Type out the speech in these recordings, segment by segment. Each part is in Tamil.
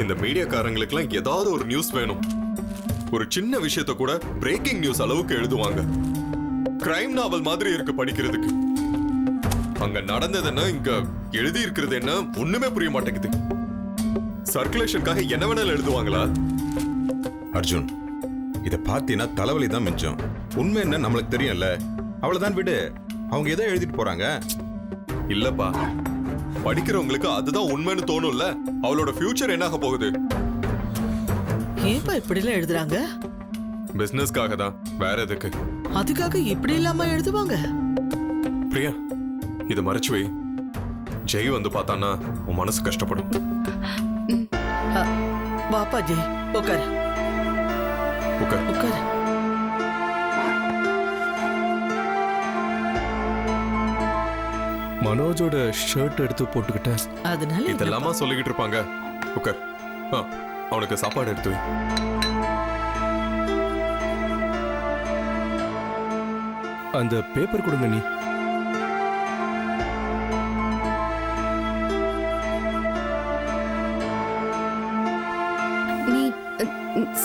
இந்த மீடியாக்காரங்களுக்குலாம் ஏதாவது ஒரு நியூஸ் வேணும். ஒரு சின்ன விஷயத்த கூட பிரேக்கிங் நியூஸ் அளவுக்கு எழுதுவாங்க. கிரைம் நாவல் மாதிரி இருக்கு படிக்கிறதுக்கு. அங்க நடந்தது என்ன, இங்க எழுதி இருக்கிறது என்ன, ஒண்ணுமே புரிய மாட்டேங்குது. சர்க்குலேஷனுக்காக என்ன வேணாலும் எழுதுவாங்களா? அர்ஜுன், இத பார்த்தீங்கன்னா தலைவலி தான் மிஞ்சம். உண்மை என்ன நம்மளுக்கு தெரியும்ல, அவ்வளவுதான் விடு. அவங்க ஏதோ எழுதிட்டு போறாங்க. இல்லப்பா, படிக்கிறவங்களுக்கு அதுதான் உண்மைன்னு தோணும்ல. அவளோட ஃபியூச்சர் என்ன ஆக போகுது? ஏன்பா இப்படி எல்லாம் எழுதுறாங்க? பிசினஸ்க்காக தான், வேற எதுக்கு? அதுக்காக இப்படி இல்லாம எழுதுவாங்க? பிரியா, இதை மறைச்சு வை. ஜெய் வந்து பார்த்தானா உன் மனசு கஷ்டப்படும். வாப்பா ஜெய், உட்காரு உட்கார். உட்காரு. மனோஜோட ஷர்ட் எடுத்து போட்டுக்கிட்டேன். அதனால இதெல்லாமா சொல்லிக்கிட்டு இருப்பாங்க. உட்கார். அவனுக்கு சாப்பாடு எடுத்து வை. அந்த பேப்பர் கொடுங்க. நீ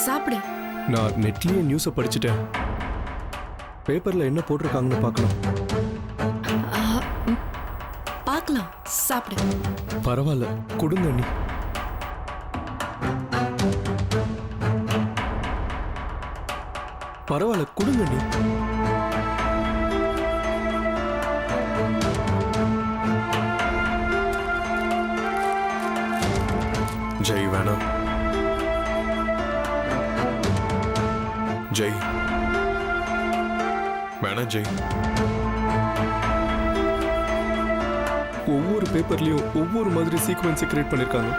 சாப்பிடு. நான் நெட்லயே நியூஸை படிச்சுட்டேன். பேப்பர்ல என்ன போட்டிருக்காங்கன்னு பார்க்கணும். பார்க்கலாம், சாப்பிடு. பரவாயில்ல, கொடுங்க நீ. பரவாயில்ல, கொடுங்க நீ. ஜெய் வேணாம். ஜெய் வேணாம். ஜெய், ஒவ்வொரு பேப்பர்லயும் ஒவ்வொரு மாதிரி சீக்வென்ஸ் கிரியேட் பண்ணிருக்காங்க.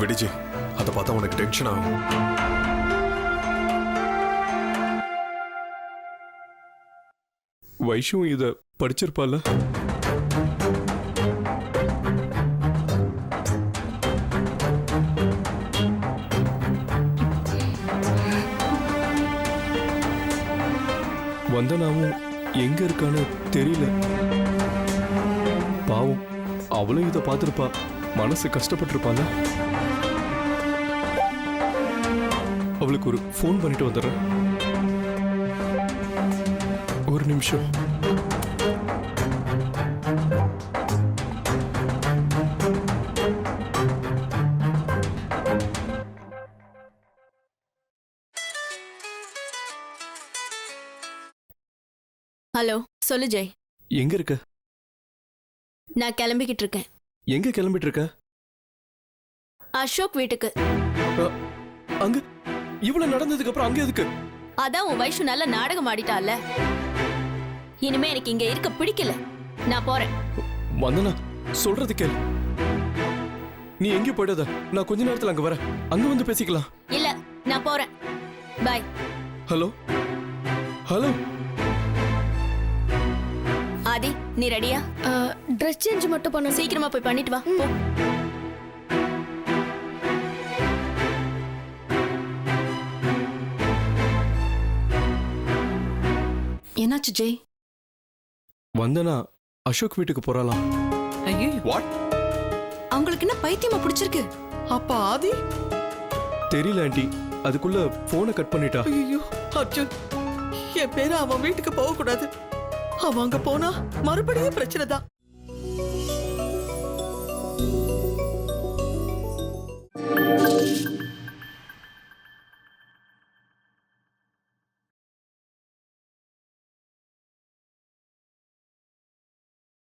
விடுஜி, அதை பார்த்தா உனக்கு டென்ஷன் ஆகும். வைஷும் இத படிச்சிருப்பால. வந்தனாவும் எங்க இருக்கான்னு தெரியல. பாவம், அவளும் இத பார்த்திருப்பா, மனசு கஷ்டப்பட்டிருப்பால. அவளுக்கு ஒரு ஃபோன் பண்ணிட்டு வந்துடுறேன். ஒரு நிமிஷம். ஹலோ, சொல்லு ஜெய். எங்க இருக்க? நான் கிளம்பிக்கிட்டு இருக்கேன். எங்க கிளம்பிட்டு இருக்க? அசோக் வீட்டுக்கு. அங்க இவ்வளவு நடந்ததுக்கு அப்புறம் அங்க எதுக்கு? அதான் உன் வைஷு நல்ல நாடகம் ஆடிட்டால. இனிமே எனக்கு இங்க இருக்க பிடிக்கல. நான் போறேன். வந்தனா, சொல்றது கேளு. நீ எங்க போயிடாத, நான் கொஞ்ச நேரத்துல அங்க வரேன். அங்க வந்து பேசிக்கலாம். இல்ல, நான் போறேன். பாய். Hello hello. ஆதி, நீ ரெடியா? ட்ரெஸ் சேஞ்ச் மட்டும் பண்ண. சீக்கிரமா போய் பண்ணிட்டு வா. போ. என்னாச்சு ஜெய்? வந்தனா அசோக் வீட்டுக்கு போறாளாம். ஐயோ, வாட்? அவங்களுக்கு என்ன பைத்தியமா பிடிச்சிருக்கு? அப்பா ஆதி? தெரியல ஆண்டி, அதுக்குள்ள போனை கட் பண்ணிட்டா. ஐயோ அர்ஜுன், என் பேரு அவன் வீட்டுக்கு போக கூடாது. அவன் அங்க போனா மறுபடியும் பிரச்சனை தான்.